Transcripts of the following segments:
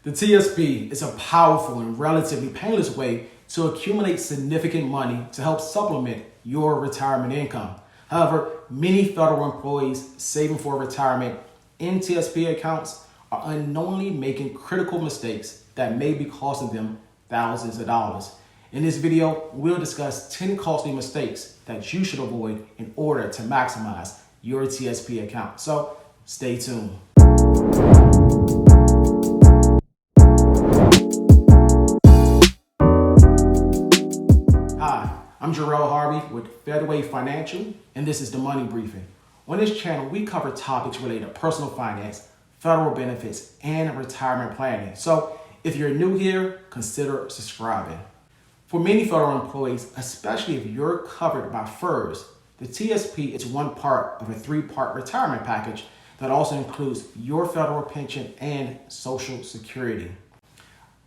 The TSP is a powerful and relatively painless way to accumulate significant money to help supplement your retirement income. However, many federal employees saving for retirement in TSP accounts are unknowingly making critical mistakes that may be costing them thousands of dollars. In this video, we'll discuss 10 costly mistakes that you should avoid in order to maximize your TSP account. So stay tuned. Hi, I'm Jarrell Harvey with Fedway Financial, and this is the Money Briefing. On this channel, we cover topics related to personal finance, federal benefits, and retirement planning. So if you're new here, consider subscribing. For many federal employees, especially if you're covered by FERS, the TSP is one part of a three-part retirement package that also includes your federal pension and Social Security.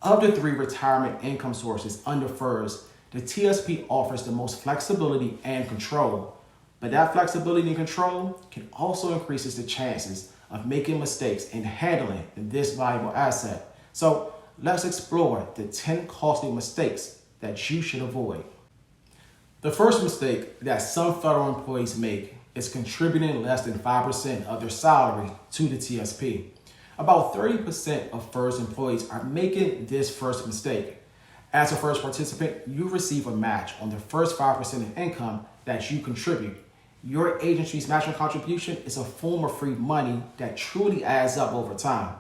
Of the three retirement income sources under FERS, the TSP offers the most flexibility and control, but that flexibility and control can also increase the chances of making mistakes in handling this valuable asset. So let's explore the 10 costly mistakes that you should avoid. The first mistake that some federal employees make is contributing less than 5% of their salary to the TSP. About 30% of FERS employees are making this first mistake. As a FERS participant, you receive a match on the first 5% of income that you contribute. Your agency's matching contribution is a form of free money that truly adds up over time.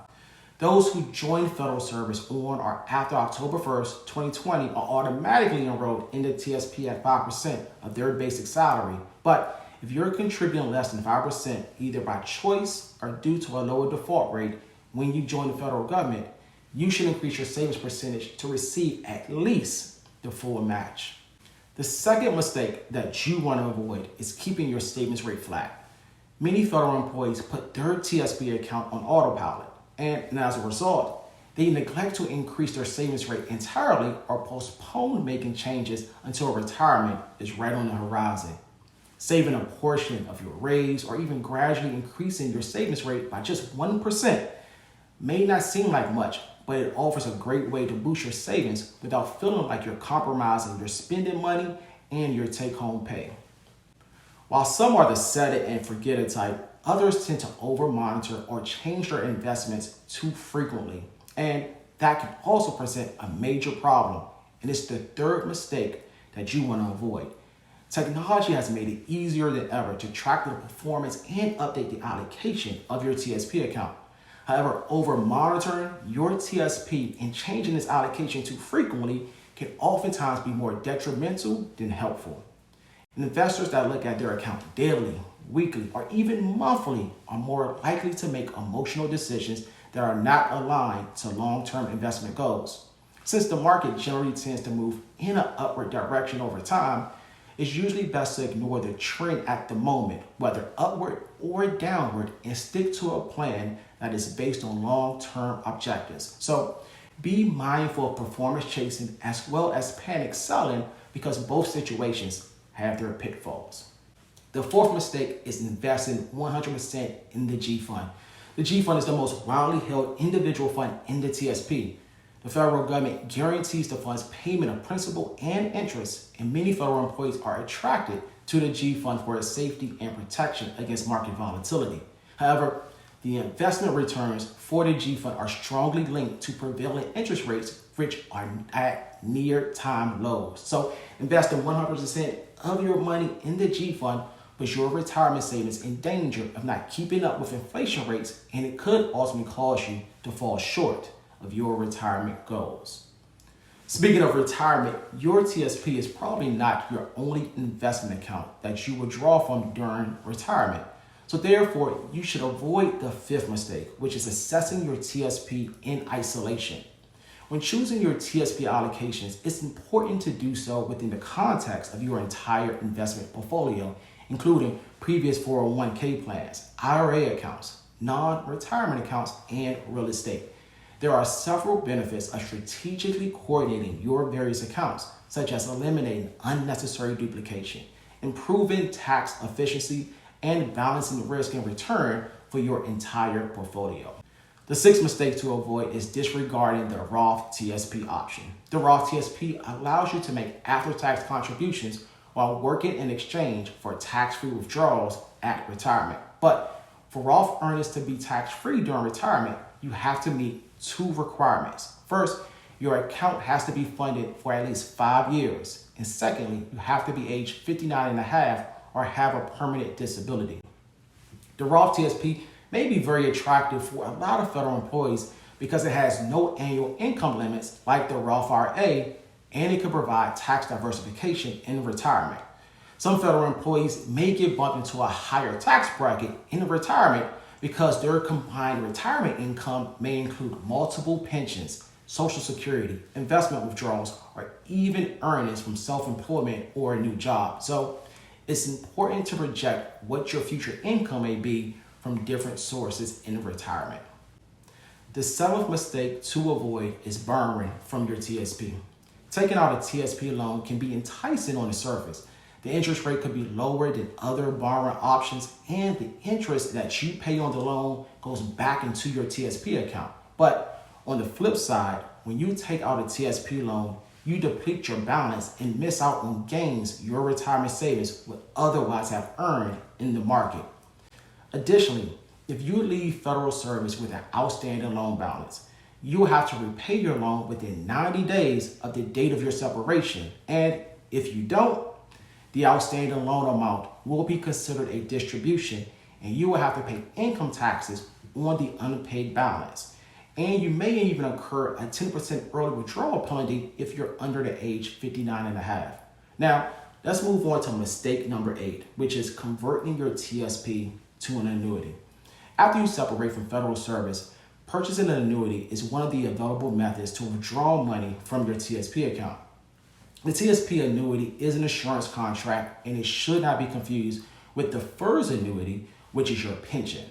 Those who join federal service on or after October 1st, 2020 are automatically enrolled in the TSP at 5% of their basic salary. But if you're contributing less than 5%, either by choice or due to a lower default rate when you join the federal government, you should increase your savings percentage to receive at least the full match. The second mistake that you want to avoid is keeping your savings rate flat. Many federal employees put their TSP account on autopilot, and as a result, they neglect to increase their savings rate entirely or postpone making changes until retirement is right on the horizon. Saving a portion of your raise or even gradually increasing your savings rate by just 1% may not seem like much, but it offers a great way to boost your savings without feeling like you're compromising your spending money and your take-home pay. While some are the set it and forget it type, others tend to over-monitor or change their investments too frequently, and that can also present a major problem, and it's the third mistake that you want to avoid. Technology has made it easier than ever to track the performance and update the allocation of your TSP account. However, over-monitoring your TSP and changing its allocation too frequently can oftentimes be more detrimental than helpful. And investors that look at their account daily, weekly, or even monthly are more likely to make emotional decisions that are not aligned to long-term investment goals. Since the market generally tends to move in an upward direction over time, it's usually best to ignore the trend at the moment, whether upward or downward, and stick to a plan that is based on long-term objectives. So be mindful of performance chasing as well as panic selling, because both situations have their pitfalls. The fourth mistake is investing 100% in the G Fund. The G Fund is the most widely held individual fund in the TSP. The federal government guarantees the fund's payment of principal and interest, and many federal employees are attracted to the G Fund for its safety and protection against market volatility. However, the investment returns for the G Fund are strongly linked to prevailing interest rates, which are at near-time lows. So investing 100% of your money in the G Fund puts your retirement savings in danger of not keeping up with inflation rates, and it could ultimately cause you to fall short of your retirement goals. Speaking of retirement, your TSP is probably not your only investment account that you will draw from during retirement. So therefore, you should avoid the fifth mistake, which is assessing your TSP in isolation. When choosing your TSP allocations, it's important to do so within the context of your entire investment portfolio, including previous 401k plans, IRA accounts, non-retirement accounts, and real estate. There are several benefits of strategically coordinating your various accounts, such as eliminating unnecessary duplication, improving tax efficiency, and balancing risk and return for your entire portfolio. The sixth mistake to avoid is disregarding the Roth TSP option. The Roth TSP allows you to make after-tax contributions while working in exchange for tax-free withdrawals at retirement. But for Roth earnings to be tax-free during retirement, you have to meet two requirements. First, your account has to be funded for at least 5 years. And secondly, you have to be age 59 and a half or have a permanent disability. The Roth TSP may be very attractive for a lot of federal employees because it has no annual income limits like the Roth IRA, and it can provide tax diversification in retirement. Some federal employees may get bumped into a higher tax bracket in retirement because their combined retirement income may include multiple pensions, Social Security, investment withdrawals, or even earnings from self-employment or a new job. So it's important to project what your future income may be from different sources in retirement. The seventh mistake to avoid is borrowing from your TSP. Taking out a TSP loan can be enticing on the surface. The interest rate could be lower than other borrowing options, and the interest that you pay on the loan goes back into your TSP account. But on the flip side, when you take out a TSP loan, you deplete your balance and miss out on gains your retirement savings would otherwise have earned in the market. Additionally, if you leave federal service with an outstanding loan balance, you will have to repay your loan within 90 days of the date of your separation. And if you don't, the outstanding loan amount will be considered a distribution, and you will have to pay income taxes on the unpaid balance. And you may even incur a 10% early withdrawal penalty if you're under the age 59 and a half. Now, let's move on to mistake number 8, which is converting your TSP to an annuity. After you separate from federal service, purchasing an annuity is one of the available methods to withdraw money from your TSP account. The TSP annuity is an insurance contract, and it should not be confused with the FERS annuity, which is your pension.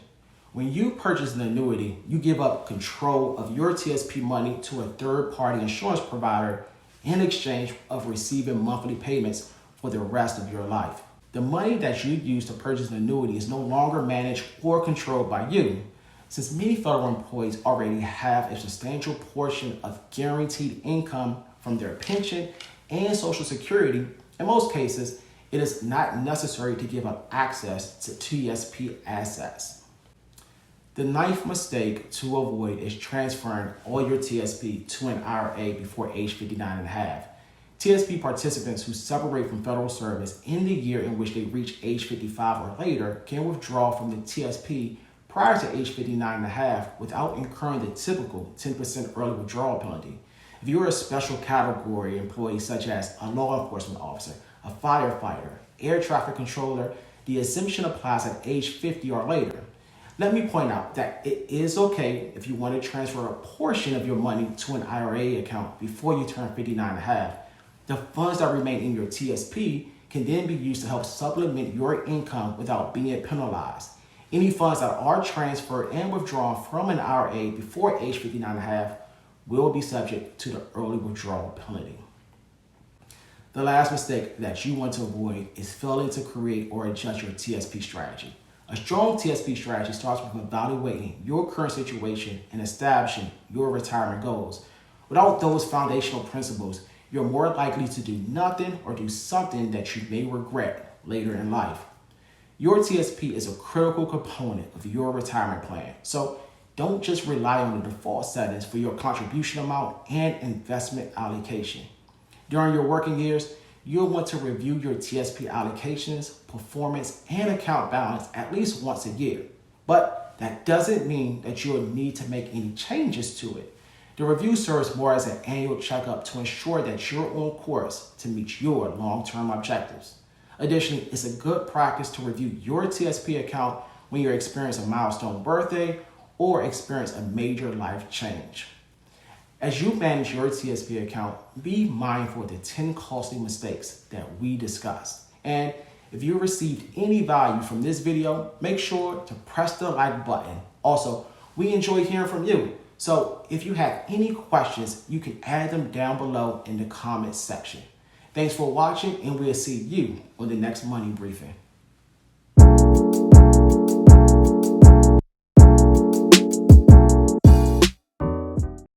When you purchase an annuity, you give up control of your TSP money to a third-party insurance provider in exchange of receiving monthly payments for the rest of your life. The money that you use to purchase an annuity is no longer managed or controlled by you. Since many federal employees already have a substantial portion of guaranteed income from their pension and Social Security, in most cases, it is not necessary to give up access to TSP assets. The ninth mistake to avoid is transferring all your TSP to an IRA before age 59 and a half. TSP participants who separate from federal service in the year in which they reach age 55 or later can withdraw from the TSP prior to age 59 and a half without incurring the typical 10% early withdrawal penalty. If you're a special category employee such as a law enforcement officer, a firefighter, air traffic controller, the exemption applies at age 50 or later. Let me point out that it is okay if you want to transfer a portion of your money to an IRA account before you turn 59 and a half. The funds that remain in your TSP can then be used to help supplement your income without being penalized. Any funds that are transferred and withdrawn from an IRA before age 59 and a half will be subject to the early withdrawal penalty. The last mistake that you want to avoid is failing to create or adjust your TSP strategy. A strong TSP strategy starts with evaluating your current situation and establishing your retirement goals. Without those foundational principles, you're more likely to do nothing or do something that you may regret later in life. Your TSP is a critical component of your retirement plan, so don't just rely on the default settings for your contribution amount and investment allocation. During your working years, you'll want to review your TSP allocations, performance, and account balance at least once a year. But that doesn't mean that you'll need to make any changes to it. The review serves more as an annual checkup to ensure that you're on course to meet your long-term objectives. Additionally, it's a good practice to review your TSP account when you experience a milestone birthday or experience a major life change. As you manage your TSP account, be mindful of the 10 costly mistakes that we discussed. And if you received any value from this video, make sure to press the like button. Also, we enjoy hearing from you. So if you have any questions, you can add them down below in the comments section. Thanks for watching, and we'll see you on the next Money Briefing.